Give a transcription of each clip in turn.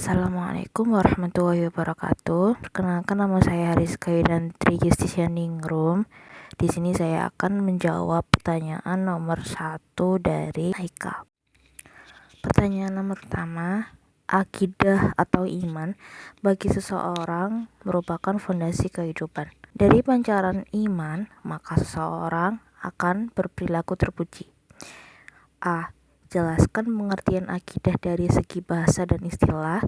Assalamualaikum warahmatullahi wabarakatuh. Perkenalkan, nama saya Hariska Yudantri Justisia Ningrum. Di sini saya akan menjawab pertanyaan nomor 1 dari Haikal. Pertanyaan nomor pertama, akidah atau iman bagi seseorang merupakan fondasi kehidupan. Dari pancaran iman, maka seseorang akan berperilaku terpuji. A. Jelaskan pengertian akidah dari segi bahasa dan istilah.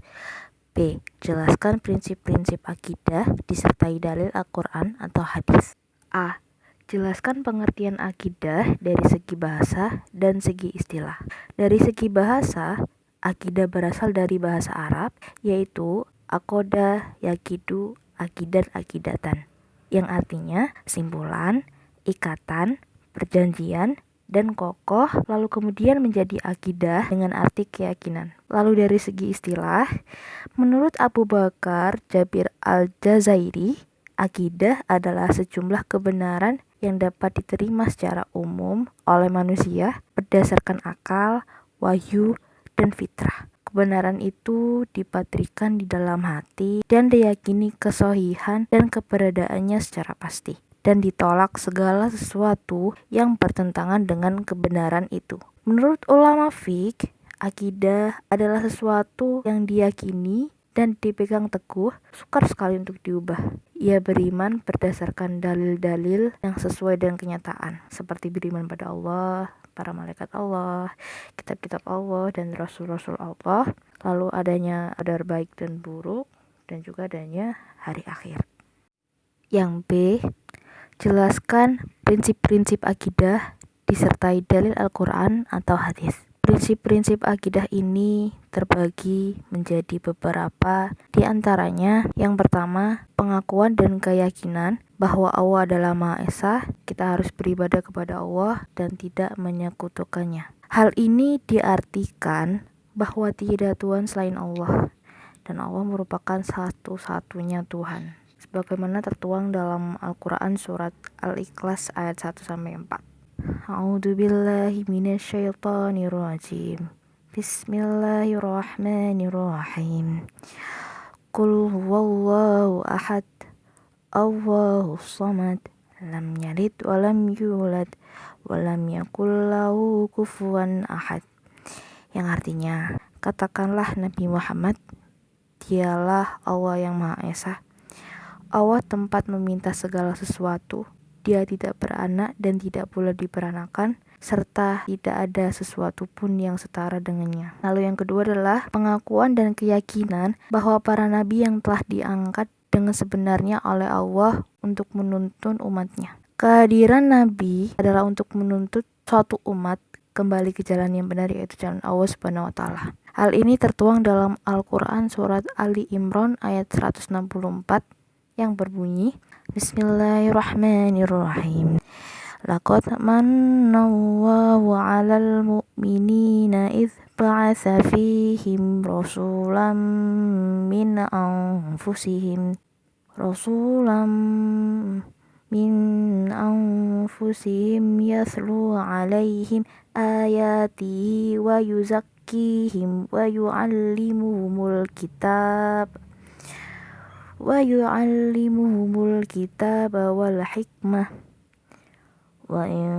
B. Jelaskan prinsip-prinsip akidah disertai dalil Al-Quran atau hadis. A. Jelaskan pengertian akidah dari segi bahasa dan segi istilah. Dari segi bahasa, akidah berasal dari bahasa Arab, yaitu aqoda, yakidu, akidan, akidatan, yang artinya simpulan, ikatan, perjanjian, dan kokoh, lalu kemudian menjadi akidah dengan arti keyakinan. Lalu dari segi istilah, menurut Abu Bakar Jabir Al-Jazairi, akidah adalah sejumlah kebenaran yang dapat diterima secara umum oleh manusia berdasarkan akal, wahyu, dan fitrah. Kebenaran itu dipatrikan di dalam hati dan diyakini kesohihan dan keberadaannya secara pasti, dan ditolak segala sesuatu yang bertentangan dengan kebenaran itu. Menurut ulama fiqh, akidah adalah sesuatu yang diyakini dan dipegang teguh, sukar sekali untuk diubah. Ia beriman berdasarkan dalil-dalil yang sesuai dengan kenyataan, seperti beriman pada Allah, para malaikat Allah, kitab-kitab Allah, dan rasul-rasul Allah, lalu adanya qadar baik dan buruk, dan juga adanya hari akhir. Yang B. Jelaskan prinsip-prinsip akidah disertai dalil Al-Quran atau hadis. Prinsip-prinsip akidah ini terbagi menjadi beberapa, di antaranya yang pertama, pengakuan dan keyakinan bahwa Allah adalah Maha Esa, kita harus beribadah kepada Allah dan tidak menyekutukannya. Hal ini diartikan bahwa tidak Tuhan selain Allah, dan Allah merupakan satu-satunya Tuhan, sebagaimana tertuang dalam Al-Quran surat Al-Ikhlas ayat 1-4. A'udzu billahi minasyaitonir rajim. Bismillahirrahmanirrahim. Qul huwallahu ahad, Allahus samad, lam yalid wa lam yulad wa lam yakul lahu kufuwan ahad. Yang artinya, katakanlah Nabi Muhammad, dialah Allah yang Maha Esa. Allah tempat meminta segala sesuatu, Dia tidak beranak dan tidak pula diperanakan, serta tidak ada sesuatu pun yang setara dengannya. Lalu yang kedua adalah pengakuan dan keyakinan bahwa para nabi yang telah diangkat dengan sebenarnya oleh Allah untuk menuntun umatnya. Kehadiran nabi adalah untuk menuntut suatu umat kembali ke jalan yang benar, yaitu jalan Allah Subhanahu wa Ta'ala. Hal ini tertuang dalam Al-Quran surat Ali Imran ayat 164 yang berbunyi, Bismillahirrahmanirrahim. Laqad manallahu 'alal mu'minina idz ba'atsa fihim rasulan min anfusihim yatlu 'alaihim ayatihi wa yuzakkihim wa yu'allimuhumul kitab wal hikmah wa in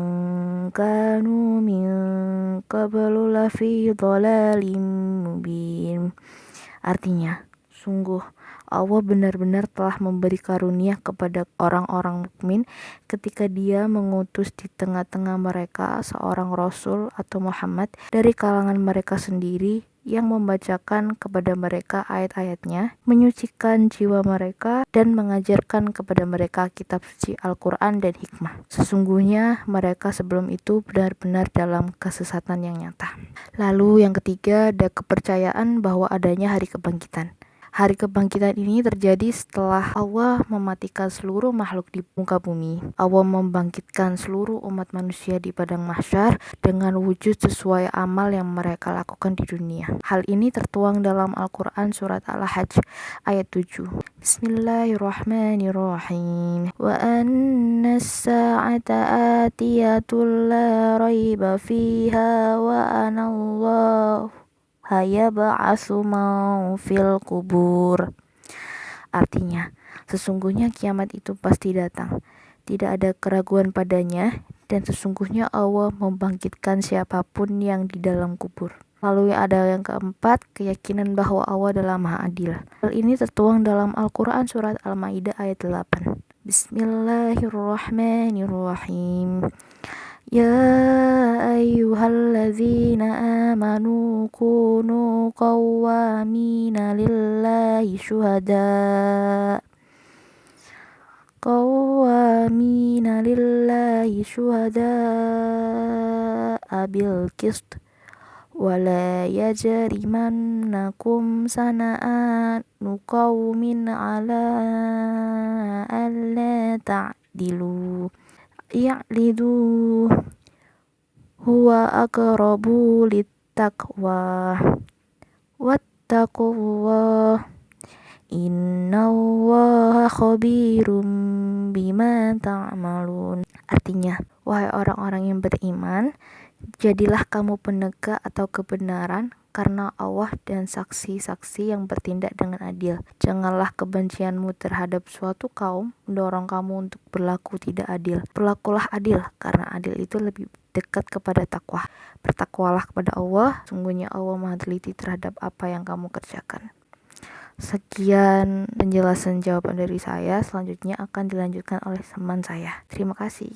kanu min qablu lafi dhalalin mubin. Artinya, sungguh Allah benar-benar telah memberi karunia kepada orang-orang mukmin ketika Dia mengutus di tengah-tengah mereka seorang Rasul atau Muhammad dari kalangan mereka sendiri yang membacakan kepada mereka ayat-ayatnya, menyucikan jiwa mereka, dan mengajarkan kepada mereka kitab suci Al-Quran dan hikmah. Sesungguhnya mereka sebelum itu benar-benar dalam kesesatan yang nyata. Lalu yang ketiga, ada kepercayaan bahwa adanya hari kebangkitan. Hari kebangkitan ini terjadi setelah Allah mematikan seluruh makhluk di muka bumi. Allah membangkitkan seluruh umat manusia di padang mahsyar dengan wujud sesuai amal yang mereka lakukan di dunia. Hal ini tertuang dalam Al-Quran surat Al-Hajj ayat 7. Bismillahirrahmanirrahim. Wa anna as-sa'ata atiyatul la raiba fiha wa anallahu yab'atsu man fil qubur. Artinya, sesungguhnya kiamat itu pasti datang. Tidak ada keraguan padanya, dan sesungguhnya Allah membangkitkan siapapun yang di dalam kubur. Lalu ada yang keempat, keyakinan bahwa Allah adalah Maha Adil. Hal ini tertuang dalam Al-Quran surat Al-Maidah ayat 8. Bismillahirrahmanirrahim. Ya ayyuhalladzina amanu kunu qawwamina lillahi syuhada bil qist wala yajrimannakum sana'anu qaumin ala alla ta'dilu i'dilu huwa aqrabu littaqwa wattaqullah innallaha khabirum bima ta'malun. Artinya, wahai orang-orang yang beriman, jadilah kamu penegak atau kebenaran karena Allah dan saksi-saksi yang bertindak dengan adil. Janganlah kebencianmu terhadap suatu kaum mendorong kamu untuk berlaku tidak adil. Berlakulah adil, karena adil itu lebih dekat kepada takwa. Bertakwalah kepada Allah, sungguhnya Allah Maha teliti terhadap apa yang kamu kerjakan. Sekian penjelasan jawaban dari saya. Selanjutnya akan dilanjutkan oleh teman saya. Terima kasih.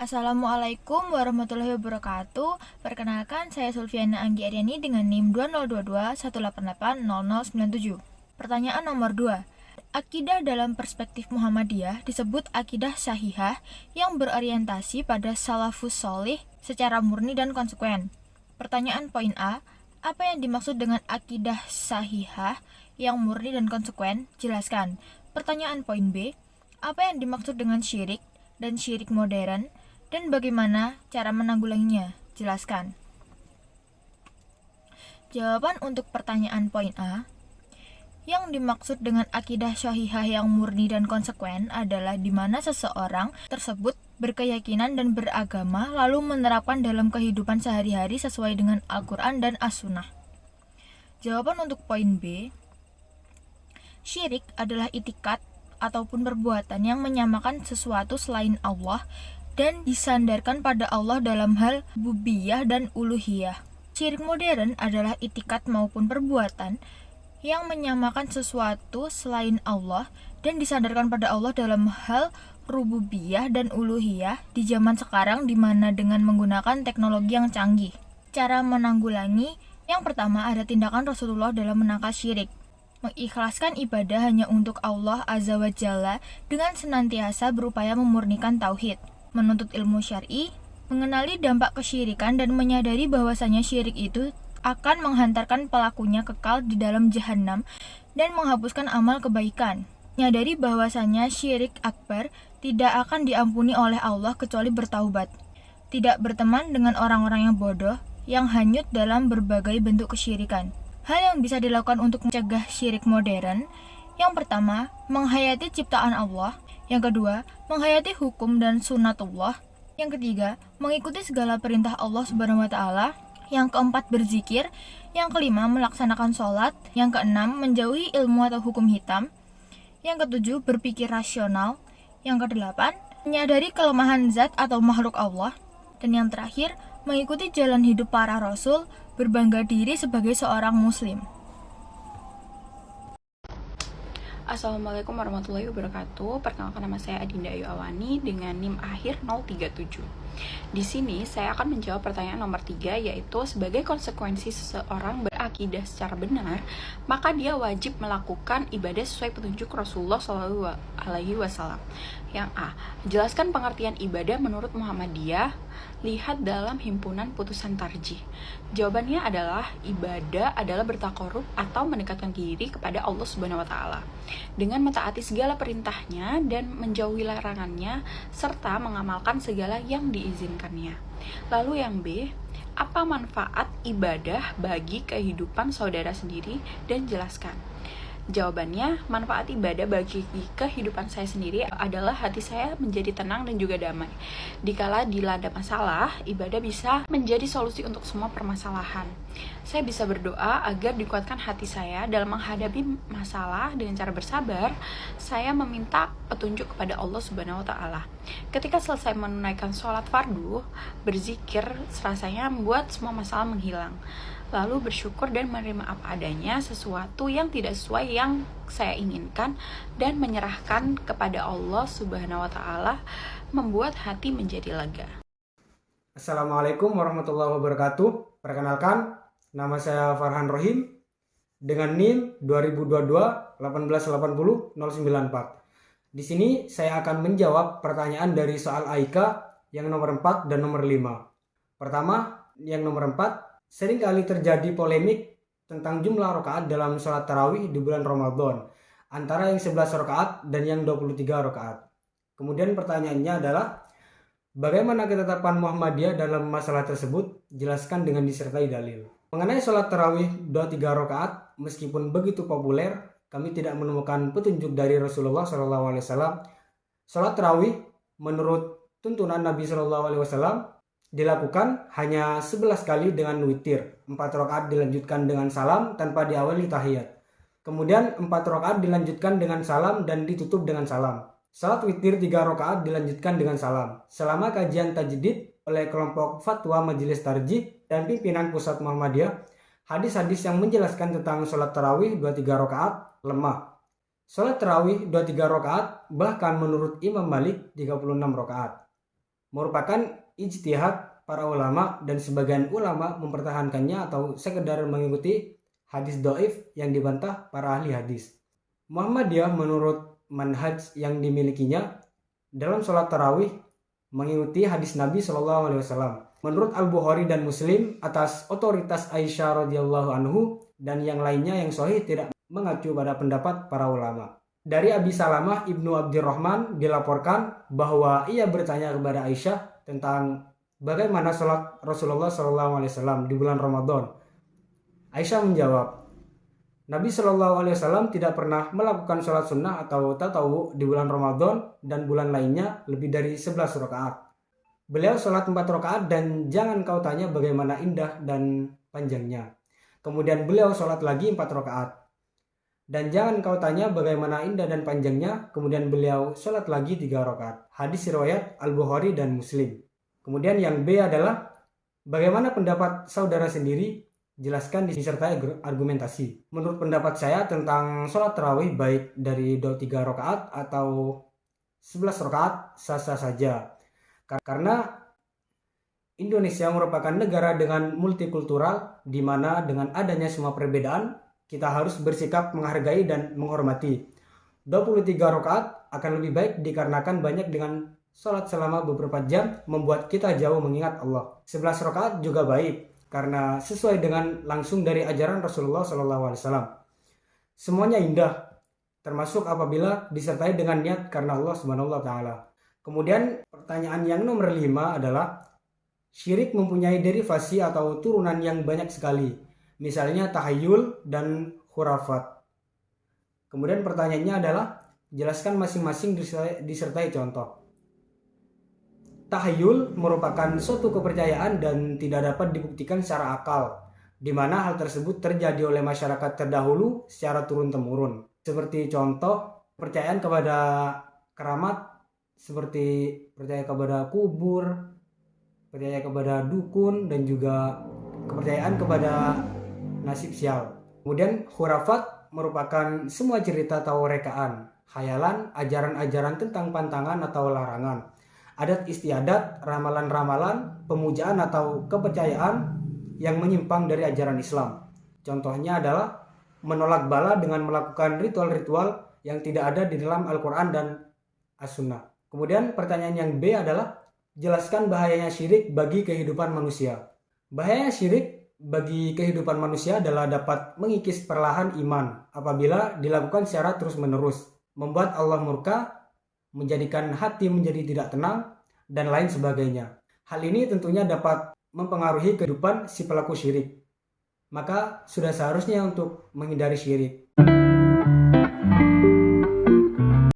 Assalamualaikum warahmatullahi wabarakatuh. Perkenalkan, saya Sulfiana Anggi Aryani dengan NIM 2022 1880097. Pertanyaan nomor 2. Akidah dalam perspektif Muhammadiyah disebut akidah sahihah yang berorientasi pada salafus sholih secara murni dan konsekuen. Pertanyaan poin A. Apa yang dimaksud dengan akidah sahihah yang murni dan konsekuen? Jelaskan. Pertanyaan poin B. Apa yang dimaksud dengan syirik dan syirik modern? Dan bagaimana cara menanggulanginya? Jelaskan. Jawaban untuk pertanyaan poin A. Yang dimaksud dengan akidah syahihah yang murni dan konsekuen adalah di mana seseorang tersebut berkeyakinan dan beragama lalu menerapkan dalam kehidupan sehari-hari sesuai dengan Al-Quran dan As-Sunnah. Jawaban untuk poin B. Syirik adalah itikat ataupun perbuatan yang menyamakan sesuatu selain Allah dan disandarkan pada Allah dalam hal rububiyah dan uluhiyah. Syirik modern adalah itikat maupun perbuatan yang menyamakan sesuatu selain Allah dan disandarkan pada Allah dalam hal rububiyah dan uluhiyah di zaman sekarang, di mana dengan menggunakan teknologi yang canggih. Cara menanggulangi, yang pertama ada tindakan Rasulullah dalam menangkal syirik. Mengikhlaskan ibadah hanya untuk Allah Azza wa Jalla dengan senantiasa berupaya memurnikan tauhid. Menuntut ilmu syar'i, mengenali dampak kesyirikan dan menyadari bahwasanya syirik itu akan menghantarkan pelakunya kekal di dalam jahanam dan menghapuskan amal kebaikan. Menyadari bahwasanya syirik akbar tidak akan diampuni oleh Allah kecuali bertaubat. Tidak berteman dengan orang-orang yang bodoh yang hanyut dalam berbagai bentuk kesyirikan. Hal yang bisa dilakukan untuk mencegah syirik modern, yang pertama, menghayati ciptaan Allah. Yang kedua, menghayati hukum dan sunnatullah. Yang ketiga, mengikuti segala perintah Allah Subhanahu wa Ta'ala. Yang keempat, berzikir. Yang kelima, melaksanakan sholat. Yang keenam, menjauhi ilmu atau hukum hitam. Yang ketujuh, berpikir rasional. Yang kedelapan, menyadari kelemahan zat atau makhluk Allah. Dan yang terakhir, mengikuti jalan hidup para rasul, berbangga diri sebagai seorang muslim. Assalamualaikum warahmatullahi wabarakatuh. Perkenalkan, nama saya Adinda Ayu Awani dengan NIM akhir 037. Di sini saya akan menjawab pertanyaan nomor 3, yaitu sebagai konsekuensi seseorang berakidah secara benar, maka dia wajib melakukan ibadah sesuai petunjuk Rasulullah SAW. Yang A. Jelaskan pengertian ibadah menurut Muhammadiyah. Lihat dalam himpunan putusan tarjih. Jawabannya adalah ibadah adalah bertakarub atau mendekatkan diri kepada Allah Subhanahu wa Ta'ala dengan mentaati segala perintahnya dan menjauhi larangannya serta mengamalkan segala yang diizinkannya. Lalu yang B, apa manfaat ibadah bagi kehidupan saudara sendiri dan jelaskan. Jawabannya, manfaat ibadah bagi kehidupan saya sendiri adalah hati saya menjadi tenang dan juga damai. Dikala dilanda masalah, ibadah bisa menjadi solusi untuk semua permasalahan. Saya bisa berdoa agar dikuatkan hati saya dalam menghadapi masalah dengan cara bersabar. Saya meminta petunjuk kepada Allah Subhanahu wa Ta'ala. Ketika selesai menunaikan sholat fardu, berzikir rasanya membuat semua masalah menghilang. Lalu bersyukur dan menerima apa adanya sesuatu yang tidak sesuai yang saya inginkan dan menyerahkan kepada Allah Subhanahu wa Ta'ala membuat hati menjadi lega. Assalamualaikum warahmatullahi wabarakatuh. Perkenalkan, nama saya Farhan Rohim dengan NIM 2022 1880 094. Di sini saya akan menjawab pertanyaan dari soal AIK yang nomor 4 dan nomor 5. Pertama, yang nomor 4. Seringkali terjadi polemik tentang jumlah rakaat dalam sholat tarawih di bulan Ramadan, antara yang 11 rakaat dan yang 23 rakaat. Kemudian pertanyaannya adalah, bagaimana ketetapan Muhammadiyah dalam masalah tersebut? Jelaskan dengan disertai dalil. Mengenai sholat tarawih 23 rakaat, meskipun begitu populer, kami tidak menemukan petunjuk dari Rasulullah SAW. Sholat tarawih menurut tuntunan Nabi SAW dilakukan hanya 11 kali dengan witir. 4 rakaat dilanjutkan dengan salam tanpa diawali tahiyat. Kemudian 4 rakaat dilanjutkan dengan salam dan ditutup dengan salam. Salat witir 3 rakaat dilanjutkan dengan salam. Selama kajian tajdid oleh kelompok Fatwa Majelis Tarjih dan pimpinan Pusat Muhammadiyah, hadis-hadis yang menjelaskan tentang sholat tarawih 23 rakaat lemah. Sholat tarawih 23 rakaat bahkan menurut Imam Malik 36 rakaat merupakan ijtihad para ulama, dan sebagian ulama mempertahankannya atau sekedar mengikuti hadis dhaif yang dibantah para ahli hadis. Muhammadiyah menurut manhaj yang dimilikinya dalam sholat tarawih mengikuti hadis Nabi SAW. Menurut Al-Bukhari dan Muslim atas otoritas Aisyah radhiyallahu anhu dan yang lainnya yang sahih tidak mengacu pada pendapat para ulama. Dari Abi Salamah Ibnu Abdurrahman dilaporkan bahwa ia bertanya kepada Aisyah tentang bagaimana sholat Rasulullah SAW di bulan Ramadan. Aisyah menjawab, Nabi SAW tidak pernah melakukan sholat sunnah atau tatawu di bulan Ramadan dan bulan lainnya lebih dari 11 rakaat. Beliau sholat 4 rakaat dan jangan kau tanya bagaimana indah dan panjangnya. Kemudian beliau sholat lagi 4 rakaat. Dan jangan kau tanya bagaimana indah dan panjangnya, kemudian beliau sholat lagi 3 rakaat. Hadis riwayat Al-Bukhari dan Muslim. Kemudian yang B adalah, bagaimana pendapat saudara sendiri? Jelaskan disertai argumentasi. Menurut pendapat saya tentang sholat tarawih baik dari 23 rakaat atau 11 rakaat sah-sah saja. Karena Indonesia merupakan negara dengan multikultural, di mana dengan adanya semua perbedaan, kita harus bersikap menghargai dan menghormati. 23 rakaat akan lebih baik dikarenakan banyak dengan sholat selama beberapa jam membuat kita jauh mengingat Allah. 11 rakaat juga baik karena sesuai dengan langsung dari ajaran Rasulullah SAW. Semuanya indah, termasuk apabila disertai dengan niat karena Allah Subhanahu wa Ta'ala. Kemudian pertanyaan yang nomor 5 adalah, syirik mempunyai derivasi atau turunan yang banyak sekali. Misalnya tahayul dan khurafat. Kemudian pertanyaannya adalah, jelaskan masing-masing disertai contoh. Tahayul merupakan suatu kepercayaan dan tidak dapat dibuktikan secara akal, di mana hal tersebut terjadi oleh masyarakat terdahulu secara turun-temurun. Seperti contoh, kepercayaan kepada keramat, seperti percaya kepada kubur, percaya kepada dukun, dan juga kepercayaan kepada nasib sial. Kemudian khurafat merupakan semua cerita atau rekaan, khayalan, ajaran-ajaran tentang pantangan atau larangan, adat istiadat, ramalan-ramalan, pemujaan atau kepercayaan yang menyimpang dari ajaran Islam. Contohnya adalah menolak bala dengan melakukan ritual-ritual yang tidak ada di dalam Al-Quran dan As-Sunnah. Kemudian pertanyaan yang B adalah, jelaskan bahayanya syirik bagi kehidupan manusia. Bahaya syirik bagi kehidupan manusia adalah dapat mengikis perlahan iman apabila dilakukan secara terus-menerus, membuat Allah murka, menjadikan hati menjadi tidak tenang, dan lain sebagainya. Hal ini tentunya dapat mempengaruhi kehidupan si pelaku syirik. Maka sudah seharusnya untuk menghindari syirik. Dadah.